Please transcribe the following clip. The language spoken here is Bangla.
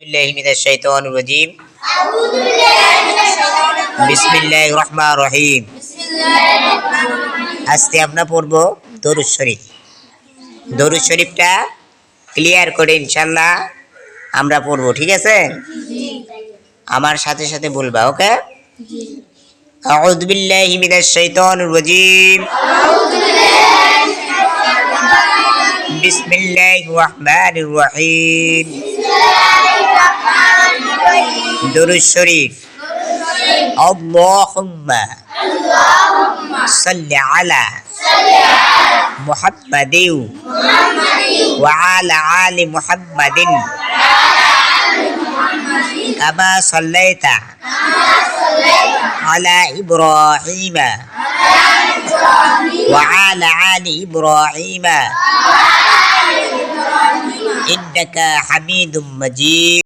बिल्लाहि मिनश शैतानिर रजीम बिस्मिल्लाहिर रहमानिर रहीम। আজকে আমরা পড়ব দরুদ শরীফ। দরুদ শরীফটা ক্লিয়ার করে ইনশাআল্লাহ আমরা পড়ব, ঠিক আছে? আমার সাথে সাথে বলবা, ওকে? আউযু বিল্লাহি মিনাশ শাইতানির রাজীম বিসমিল্লাহির রহমানির রহিম। দরুদ শরীফ। আল্লাহুম্মা সাল্লি আলা মুহাম্মাদিন ওয়া আলা আলি মুহাম্মাদিন কামা সাল্লাইতা আলা ইব্রাহিম ওয়া আলা আলি ইব্রাহিম ইন্নাকা হামিদুম মাজিদ।